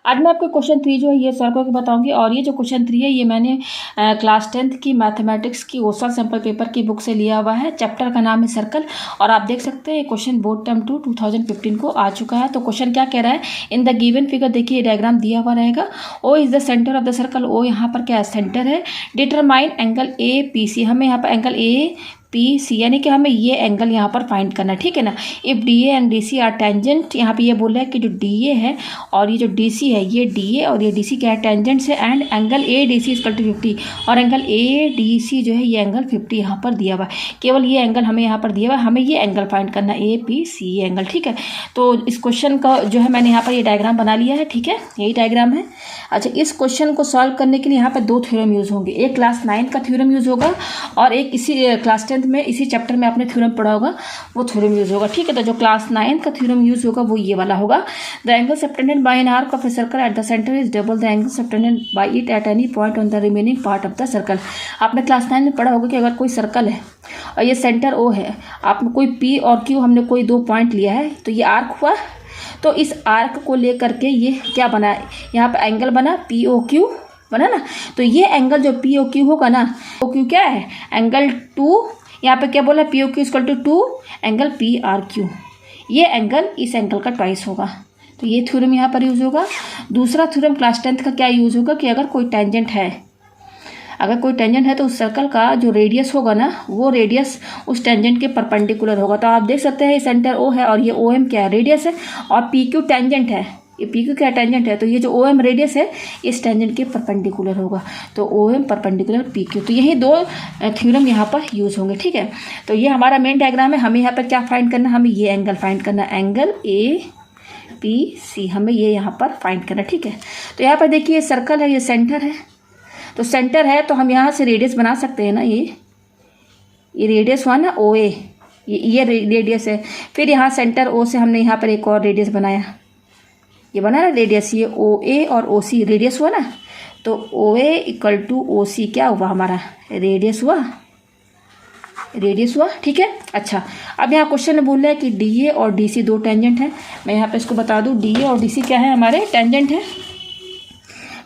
आज मैं आपको क्वेश्चन 3 जो है ये सॉल्व करके बताऊंगी। और ये जो क्वेश्चन 3 है ये मैंने क्लास 10th की मैथमेटिक्स की ओसल सैम्पल पेपर की बुक से लिया हुआ है। चैप्टर का नाम है सर्कल। और आप देख सकते हैं क्वेश्चन बोर्ड टर्म 2 2015 को आ चुका है। तो क्वेश्चन क्या कह रहा है, इन द गिवन फिगर देखिए डायग्राम दिया हुआ रहेगा। O is the centre of the circle. O यहाँ पर क्या है, सेंटर है। Determine angle A P C, हमें यहाँ पर एंगल ए पी सी यानी कि हमें ये एंगल यहाँ पर फाइंड करना है, ठीक है ना। If D A and D C are tangent, यहाँ पे ये बोल रहा है कि जो डी ए है और ये जो डी सी है, ये डी ए और ये डी सी क्या है, टेंजेंट्स है। And angle A D C equal to 50 और एंगल ए डी सी जो है ये एंगल 50 यहाँ पर दिया हुआ है। केवल ये एंगल हमें यहाँ पर दिया हुआ है, हमें ये एंगल फाइंड करना है, ए पी सी एंगल, ठीक है। तो इस क्वेश्चन का जो है मैंने यहाँ पर ये डायग्राम बना लिया है, ठीक है, यही डायग्राम है। अच्छा, इस क्वेश्चन को सॉल्व करने के लिए यहाँ पर दो थ्योरम यूज़ होंगे। एक क्लास 9 का थ्योरम यूज़ होगा और एक इसी क्लास 10th में इसी चैप्टर में आपने थ्योरम पढ़ा होगा, वो थ्योरम यूज़ होगा, ठीक है। तो जो क्लास 9 का थ्योरम यूज़ होगा वो ये वाला होगा। The angle subtended bye an arc of a circle at the centre is double the angle subtended bye it at any point on the remaining part of the circle. आपने class 9 में पढ़ा होगा कि अगर कोई सर्कल है और ये सेंटर ओ है, आपने कोई पी और क्यू, हमने कोई दो पॉइंट लिया है, तो ये आर्क हुआ। तो इस आर्क को लेकर के ये क्या बना, यहाँ पर एंगल बना पी ओ क्यू बना ना। तो ये एंगल जो पी ओ क्यू होगा ना, ओ क्यू क्या है, एंगल 2, यहाँ पे क्या बोला, P O Q equal to 2 angle P R Q, ये एंगल इस एंगल का ट्वाइस होगा। तो ये थ्योरम यहाँ पर यूज़ होगा। दूसरा थ्योरम क्लास 10th का क्या यूज़ होगा कि अगर कोई टेंजेंट है, अगर कोई टेंजेंट है तो उस सर्कल का जो रेडियस होगा ना, वो रेडियस उस टेंजेंट के परपेंडिकुलर होगा। तो आप देख सकते हैं सेंटर ओ है और ये ओ एम क्या है, रेडियस है, और पी क्यू टेंजेंट है, ये पी क्यू क्या टेंजेंट है, तो ये जो ओ एम रेडियस है इस टेंजेंट के परपेंडिकुलर होगा। तो O M perpendicular P Q, तो यही दो थ्योरम यहाँ पर यूज़ होंगे, ठीक है। तो ये हमारा मेन डायग्राम है। हमें यहाँ पर क्या फाइंड करना, हमें ये एंगल फाइंड करना, एंगल ए पी सी, हमें ये यहाँ पर फाइंड करना, ठीक है। तो यहाँ पर देखिए सर्कल है, ये सेंटर है, तो सेंटर है तो हम यहाँ से रेडियस बना सकते हैं ना, ये रेडियस हुआ ना ओ ए, ये रेडियस है। फिर यहाँ सेंटर ओ से हमने यहाँ पर एक और रेडियस बनाया, ये बना ना रेडियस, ये ओ ए और ओ सी रेडियस हुआ ना। तो ओ ए इक्वल टू ओ सी क्या हुआ, हमारा रेडियस हुआ, रेडियस हुआ, ठीक है। अच्छा, अब यहाँ क्वेश्चन में बोल रहा है कि डी ए और डी सी दो टेंजेंट है। मैं यहाँ पे इसको बता दूँ, डी ए और डी सी क्या है, हमारे टेंजेंट है।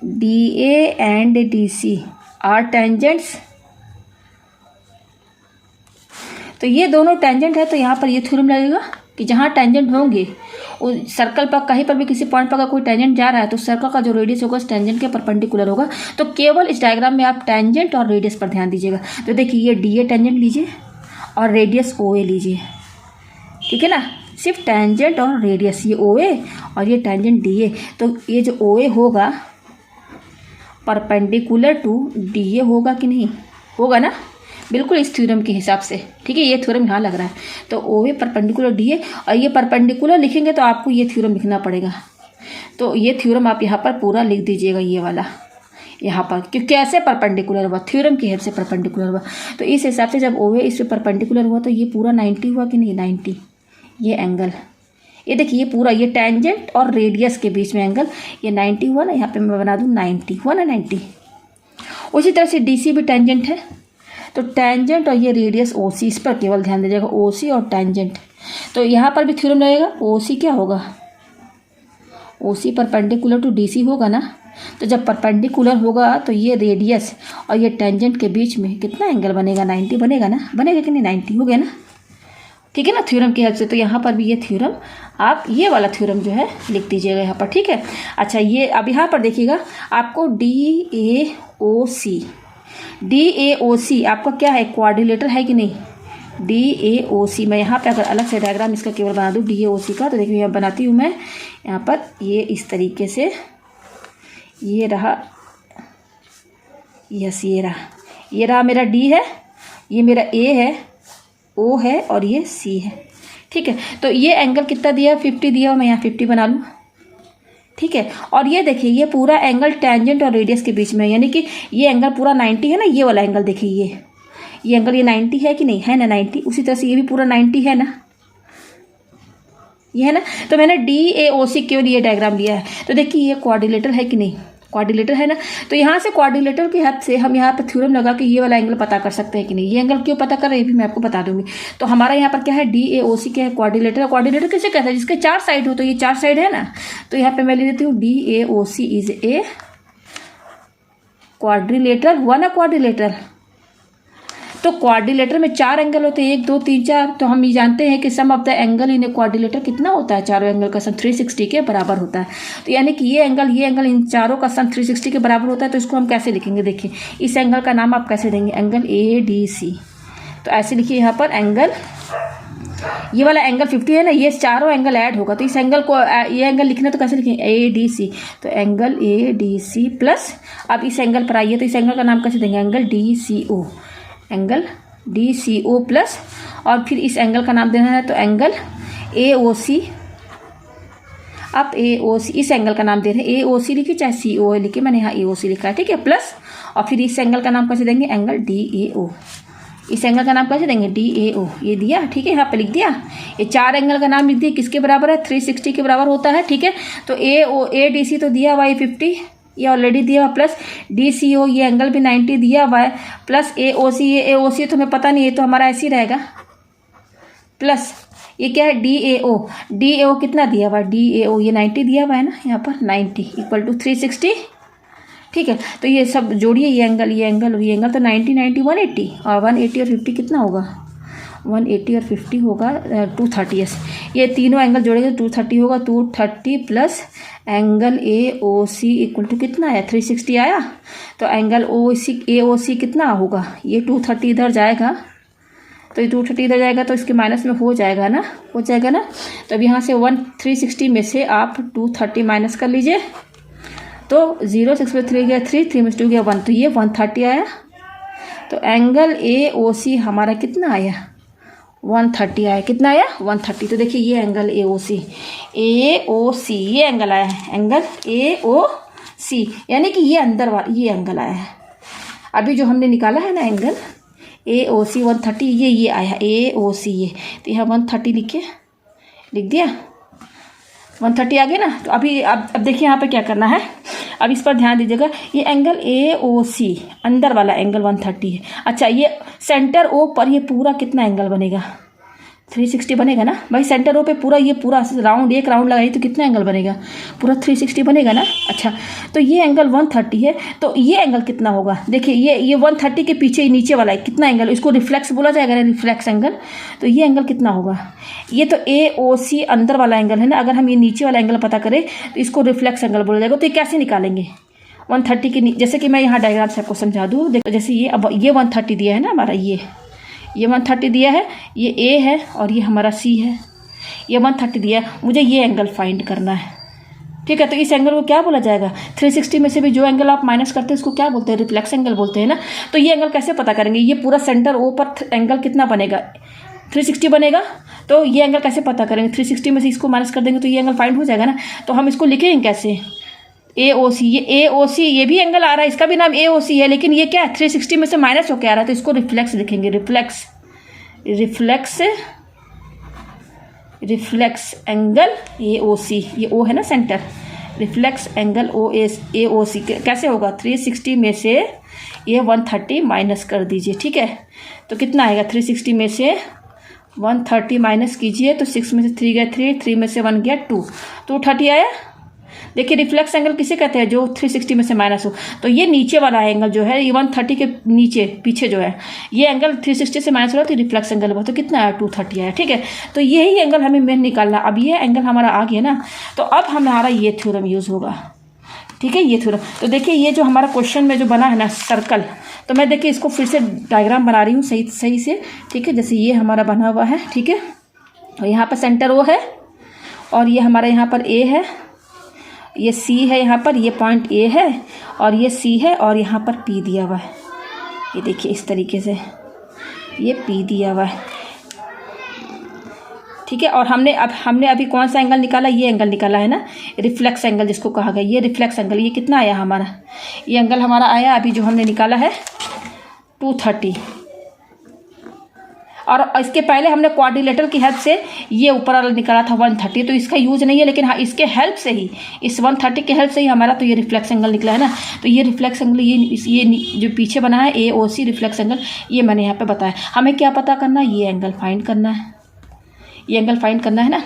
D A and D C are tangents, तो ये दोनों टेंजेंट है। तो यहाँ पर ये थ्योरम लगेगा कि जहाँ टेंजेंट होंगे उस सर्कल पर कहीं पर भी किसी पॉइंट पर अगर कोई टेंजेंट जा रहा है तो सर्कल का जो रेडियस होगा उस टेंजेंट के परपेंडिकुलर होगा। तो केवल इस डायग्राम में आप टेंजेंट और रेडियस पर ध्यान दीजिएगा। तो देखिए ये डी ए टेंजेंट लीजिए और रेडियस ओ ए लीजिए, ठीक है ना। सिर्फ टेंजेंट और रेडियस, ये ओ ए और ये टेंजेंट डी ए। तो ये जो ओ ए होगा परपेंडिकुलर टू डी ए होगा कि नहीं, होगा ना, बिल्कुल इस थ्योरम के हिसाब से, ठीक है। ये थ्योरम यहाँ लग रहा है, तो ओ ए परपेंडिकुलर डी ए, और ये परपेंडिकुलर लिखेंगे तो आपको ये थ्योरम लिखना पड़ेगा। तो ये थ्योरम आप यहाँ पर पूरा लिख दीजिएगा, ये वाला यहाँ पर, क्योंकि कैसे परपेंडिकुलर हुआ, थ्योरम की हेल्प से परपेंडिकुलर हुआ। तो इस हिसाब से जब ओ ए इस पर परपेंडिकुलर हुआ तो ये पूरा 90 हुआ कि नहीं, 90 ये एंगल, ये देखिए ये पूरा, ये टेंजेंट और रेडियस के बीच में एंगल, ये 90 हुआ ना। यहाँ पे मैं बना दूँ 90 हुआ ना, 90। उसी तरह से डी सी भी टेंजेंट है, तो टेंजेंट और ये रेडियस ओ सी, इस पर केवल ध्यान दीजिएगा, ओ सी और टेंजेंट। तो यहाँ पर भी थ्योरम लगेगा, ओ सी क्या होगा, O C perpendicular to D C होगा ना। तो जब परपेंडिकुलर होगा तो ये रेडियस और ये टेंजेंट के बीच में कितना एंगल बनेगा, 90 बनेगा ना, बनेगा कि नहीं, 90 हो गया ना, ठीक है ना, थ्योरम की हेल्प से। तो यहाँ पर भी ये थ्योरम, आप ये वाला थ्योरम जो है लिख दीजिएगा यहाँ पर, ठीक है। अच्छा, ये अब यहाँ पर देखिएगा आपको D A O C, D A ओ सी आपका क्या है, क्वाड्रिलेटरल है कि नहीं, डी ए ओ सी। मैं यहाँ पे अगर अलग से डायग्राम इसका केवल बना दूँ डी ए ओ सी का, तो देखिए यहाँ बनाती हूँ मैं यहाँ पर, ये इस तरीके से, ये रहा, यस ये रहा मेरा डी है, ये मेरा ए है, ओ है और ये सी है, ठीक है। तो ये एंगल कितना दिया, 50 दिया, मैं यहाँ 50 बना लूँ, ठीक है। और ये देखिए ये पूरा एंगल टेंजेंट और रेडियस के बीच में, यानी कि ये एंगल पूरा 90 है ना, ये वाला एंगल देखिए, ये एंगल ये 90 है कि नहीं, है ना 90। उसी तरह से ये भी पूरा 90 है ना, ये है ना। तो मैंने डी ए ओ सी केवल ये डायग्राम लिया है। तो देखिए ये क्वाड्रिलेटरल है कि नहीं, क्वाड्रिलेटर है ना। तो यहाँ से क्वाड्रिलेटर की हेल्प से हम यहाँ पर थ्योरम लगा के ये वाला एंगल पता कर सकते हैं कि नहीं। ये एंगल क्यों पता कर रहे हैं ये भी मैं आपको बता दूंगी। तो हमारा यहाँ पर क्या है, DAOC क्या है, क्वाड्रिलेटर। क्वाड्रिलेटर किसे कहते हैं, जिसके 4 साइड हो, तो ये 4 साइड है ना। तो यहाँ पे मैं ले लेती हूँ DAOC इज ए क्वाड्रिलेटर, हुआ ना क्वाड्रिलेटर। तो क्वाड्रिलेटर में 4 एंगल होते हैं, 1 2 3 4। तो हम ये जानते हैं कि sum of the angle in a quadrilateral कितना होता है, चारों एंगल का सम 360 के बराबर होता है। तो यानी कि ये एंगल इन चारों का सम 360 के बराबर होता है। तो इसको हम कैसे लिखेंगे, देखिए इस एंगल का नाम आप कैसे देंगे, एंगल ADC। तो ऐसे लिखिए यहाँ पर एंगल, ये वाला एंगल 50 है ना, ये चारों एंगल ऐड होगा। तो इस एंगल को, ये एंगल लिखना तो कैसे लिखेंगे, ADC। तो एंगल ADC प्लस, अब इस एंगल पर आइए तो इस एंगल का नाम कैसे देंगे, angle DCO, angle DCO plus, और फिर इस एंगल का नाम देना है तो एंगल AOC। अब AOC, इस एंगल का नाम दे रहे हैं AOC लिखिए चाहे CO लिखिए, मैंने यहाँ AOC लिखा है, ठीक है, प्लस। और फिर इस एंगल का नाम कैसे देंगे, एंगल DAO। इस एंगल का नाम कैसे देंगे, DAO, ये दिया, ठीक है, यहाँ पे लिख दिया। ये 4 एंगल का नाम लिख दिया, किसके बराबर है, 360 के बराबर होता है, ठीक है। तो ADC तो दिया हुआ 50, ये ऑलरेडी दिया हुआ, प्लस DCO, ये एंगल भी 90 दिया हुआ है, प्लस AOC, ये AOC तो हमें पता नहीं है, तो हमारा ऐसे ही रहेगा, प्लस ये क्या है, DAO कितना दिया हुआ है, DAO ये 90 दिया हुआ है ना, यहाँ पर 90 इक्वल टू 360, ठीक है। तो ये सब जोड़िए, ये एंगल और ये एंगल, तो 90 90 180, और 180 और 50 कितना होगा, 180 और 50 होगा 230। ये तीनों एंगल जोड़ेंगे 230 होगा, 230 plus angle AOC equal to कितना आया, 360 आया। तो एंगल AOC कितना होगा, ये 230 इधर जाएगा, तो ये 230 इधर जाएगा, तो इसके माइनस में हो जाएगा ना। तो अब यहाँ से 360 में से आप 230 माइनस कर लीजिए, तो 0 6 में 3 गया 3, 3 में 2 गया 1, तो ये 130 आया। तो एंगल AOC हमारा कितना आया, 130 आया, कितना आया, 130। तो देखिए ये एंगल AOC ये एंगल आया है, एंगल AOC, यानी कि ये अंदर वाला ये एंगल आया है। अभी जो हमने निकाला है ना एंगल AOC 130, ये आया है AOC, ये तो यहाँ 130 लिख दिया, 130 आ गया ना। तो अभी अब देखिए यहाँ पे क्या करना है, अब इस पर ध्यान दीजिएगा, ये एंगल AOC अंदर वाला एंगल 130 है। अच्छा, ये सेंटर O पर ये पूरा कितना एंगल बनेगा, 360 बनेगा ना भाई। सेंटर O पे पूरा ये पूरा राउंड, एक राउंड लगाइए तो कितना एंगल बनेगा, पूरा 360 बनेगा ना। अच्छा, तो ये एंगल 130 है, तो ये एंगल कितना होगा, देखिए ये 130 के पीछे नीचे वाला है, कितना एंगल, इसको रिफ्लेक्स बोला जाएगा ना, रिफ्लेक्स एंगल। तो ये एंगल कितना होगा, ये तो AOC अंदर वाला एंगल है ना, अगर हम ये नीचे वाला एंगल पता करें तो इसको रिफ्लेक्स एंगल बोला जाएगा। तो ये कैसे निकालेंगे, 130 के जैसे कि मैं यहाँ डायग्राम से आपको समझा दूँ। देखो जैसे ये, अब ये 130 दिया है ना हमारा, ये 130 दिया है, ये A है और ये हमारा C है, ये 130 दिया है, मुझे ये एंगल फाइंड करना है, ठीक है। तो इस एंगल को क्या बोला जाएगा, 360 में से भी जो एंगल आप माइनस करते हैं उसको क्या बोलते हैं, रिफ्लेक्स एंगल बोलते हैं ना। तो ये एंगल कैसे पता करेंगे, ये पूरा सेंटर O पर एंगल कितना बनेगा, 360 बनेगा। तो ये एंगल कैसे पता करेंगे, 360 में से इसको माइनस कर देंगे तो ये एंगल फाइंड हो जाएगा ना। तो हम इसको लिखेंगे कैसे, AOC, ये AOC, ये भी एंगल आ रहा है, इसका भी नाम AOC है, लेकिन ये क्या है 360 में से माइनस होकर आ रहा है, तो इसको रिफ्लेक्स लिखेंगे, रिफ्लेक्स एंगल AOC, ये O है ना सेंटर, रिफ्लेक्स एंगल AOC कैसे होगा, 360 में से ये 130 माइनस कर दीजिए, ठीक है। तो कितना आएगा, 360 में से 130 माइनस कीजिए, तो 6 में से 3 गया 3 में से 1 गया 2, 230 आया। देखिए रिफ्लेक्स एंगल किसे कहते हैं, जो 360 में से माइनस हो। तो ये नीचे वाला एंगल जो है, ये 130 के नीचे पीछे जो है, ये एंगल 360 से माइनस हो रहा है, तो रिफ्लेक्स एंगल हुआ, तो कितना आया, 230 आया, ठीक है। तो यही एंगल हमें मेन निकालना। अब ये एंगल हमारा आ गया ना, तो अब हमारा ये थ्योरम यूज़ होगा, ठीक है, ये थ्योरम। तो देखिए ये जो हमारा क्वेश्चन में जो बना है ना सर्कल, तो मैं देखिए इसको फिर से डायग्राम बना रही हूँ सही से, ठीक है। जैसे ये हमारा बना हुआ है, ठीक है, और यहाँ पर सेंटर O है, और ये हमारा यहाँ पर A है, ये C है, यहाँ पर ये पॉइंट A है, और ये C है, और यहाँ पर P दिया हुआ है। ये देखिए इस तरीके से ये P दिया हुआ है, ठीक है। और हमने अभी कौन सा एंगल निकाला, ये एंगल निकाला है ना, रिफ्लेक्स एंगल जिसको कहा गया, ये रिफ्लेक्स एंगल, ये कितना आया हमारा, ये एंगल हमारा आया अभी जो हमने निकाला है 230। और इसके पहले हमने क्वाड्रिलेटरल की हेल्प से ये ऊपर वाला निकाला था 130, तो इसका यूज नहीं है, लेकिन हाँ इसके हेल्प से ही, इस 130 के हेल्प से ही हमारा तो ये रिफ्लेक्स एंगल निकला है ना। तो ये रिफ्लेक्स एंगल, ये जो पीछे बना है AOC रिफ्लेक्स एंगल, ये मैंने यहाँ पे बताया। हमें क्या पता करना है, ये एंगल फाइंड करना है, ये एंगल फाइंड करना है ना।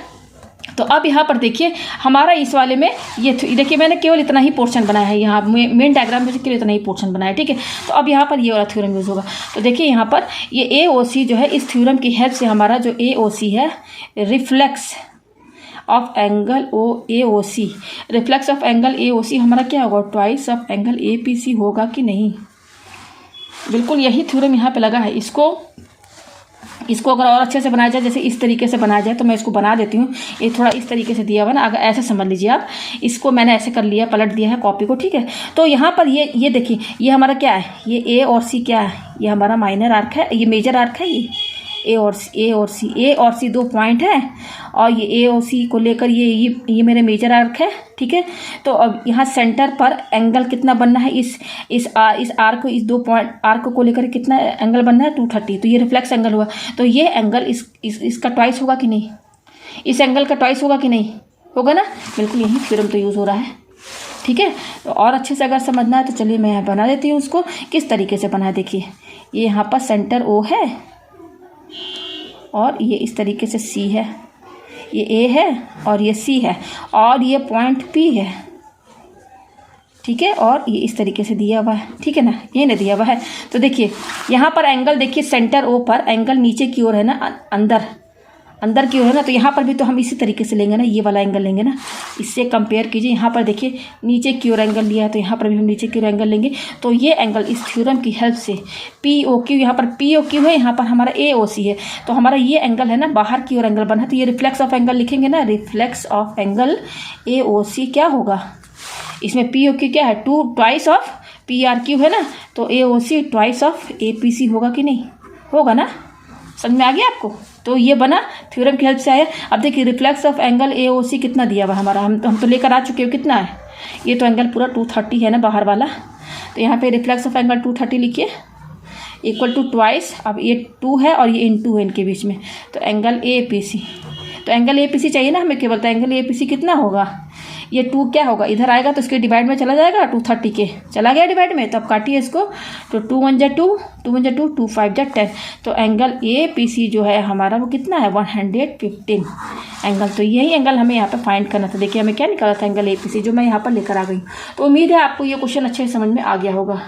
तो अब यहाँ पर देखिए हमारा इस वाले में ये देखिए मैंने केवल इतना ही पोर्शन बनाया है, यहाँ मेन डायग्राम में केवल इतना ही पोर्शन बनाया है, ठीक है। तो अब यहाँ पर ये वाला थ्योरम यूज़ होगा। तो देखिए यहाँ पर ये AOC जो है, इस थ्योरम की हेल्प से हमारा जो AOC है, reflex of angle AOC, reflex of angle AOC हमारा क्या होगा, ट्वाइस ऑफ एंगल APC होगा कि नहीं। बिल्कुल यही थ्योरम यहाँ पे लगा है। इसको अगर और अच्छे से बनाया जाए, जैसे इस तरीके से बनाया जाए, तो मैं इसको बना देती हूँ। ये थोड़ा इस तरीके से दिया हुआ ना, अगर ऐसे समझ लीजिए आप, इसको मैंने ऐसे कर लिया, पलट दिया है कॉपी को, ठीक है। तो यहाँ पर ये देखिए, ये हमारा क्या है, ये A और C क्या है, ये हमारा माइनर आर्क है, ये मेजर आर्क है, ये A और C 2 पॉइंट है, और ये A और C को लेकर ये मेरे मेजर आर्क है, ठीक है। तो अब यहाँ सेंटर पर एंगल कितना बनना है, इस आर्क को, इस 2 पॉइंट आर्क को लेकर कितना एंगल बनना है, 230। तो ये रिफ्लेक्स एंगल हुआ। तो ये एंगल इसका ट्वाइस होगा कि नहीं, इस एंगल का ट्वाइस होगा कि नहीं, होगा ना। बिल्कुल यही थ्योरम तो यूज़ हो रहा है, ठीक है। तो और अच्छे से अगर समझना है तो चलिए मैं यहाँ बना देती हूँ उसको। किस तरीके से बना है, देखिए ये यहाँ पर सेंटर O है, और ये इस तरीके से C है, ये A है और ये C है, और ये पॉइंट P है, ठीक है। और ये इस तरीके से दिया हुआ है, ठीक है ना, ये नहीं दिया हुआ है। तो देखिए यहाँ पर एंगल, देखिए सेंटर O पर एंगल नीचे की ओर है ना, अंदर की ओर है ना। तो यहाँ पर भी तो हम इसी तरीके से लेंगे ना, ये वाला एंगल लेंगे ना, इससे कंपेयर कीजिए। यहाँ पर देखिए नीचे की ओर एंगल लिया है, तो यहाँ पर भी हम नीचे की ओर एंगल लेंगे। तो ये एंगल इस थ्योरम की हेल्प से POQ, यहाँ पर POQ है, यहाँ पर हमारा AOC है। तो हमारा ये एंगल है ना, बाहर की ओर एंगल बना, तो ये रिफ्लेक्स ऑफ एंगल लिखेंगे ना, रिफ्लेक्स ऑफ एंगल AOC क्या होगा, इसमें POQ क्या है, 2 ट्वाइस ऑफ PRQ है ना। तो AOC ट्वाइस ऑफ APC होगा कि नहीं, होगा ना। समझ में आ गया आपको। तो ये बना, थ्योरम की हेल्प से आया। अब देखिए रिफ्लेक्स ऑफ एंगल AOC कितना दिया हुआ हमारा, हम तो लेकर आ चुके हो, कितना है, ये तो एंगल पूरा 230 है ना बाहर वाला। तो यहाँ पे रिफ्लेक्स ऑफ एंगल 230 लिखिए, इक्वल टू ट्वाइस, अब ये 2 है और ये इनटू है इनके बीच में, तो एंगल APC। तो एंगल APC चाहिए ना हमें केवल, तो एंगल APC कितना होगा, ये 2 क्या होगा, इधर आएगा तो इसके डिवाइड में चला जाएगा, 230 के चला गया डिवाइड में। तो अब काटिए इसको, तो 2 1 जा 2, 2 1 जा 2, 2 5 जा 10। तो एंगल APC जो है हमारा वो कितना है, 115 एंगल। तो यही एंगल हमें यहाँ पे फाइंड करना था। देखिए हमें क्या निकाला था, एंगल APC, जो मैं यहाँ पर लेकर आ गई। तो उम्मीद है आपको ये क्वेश्चन अच्छे से समझ में आ गया होगा।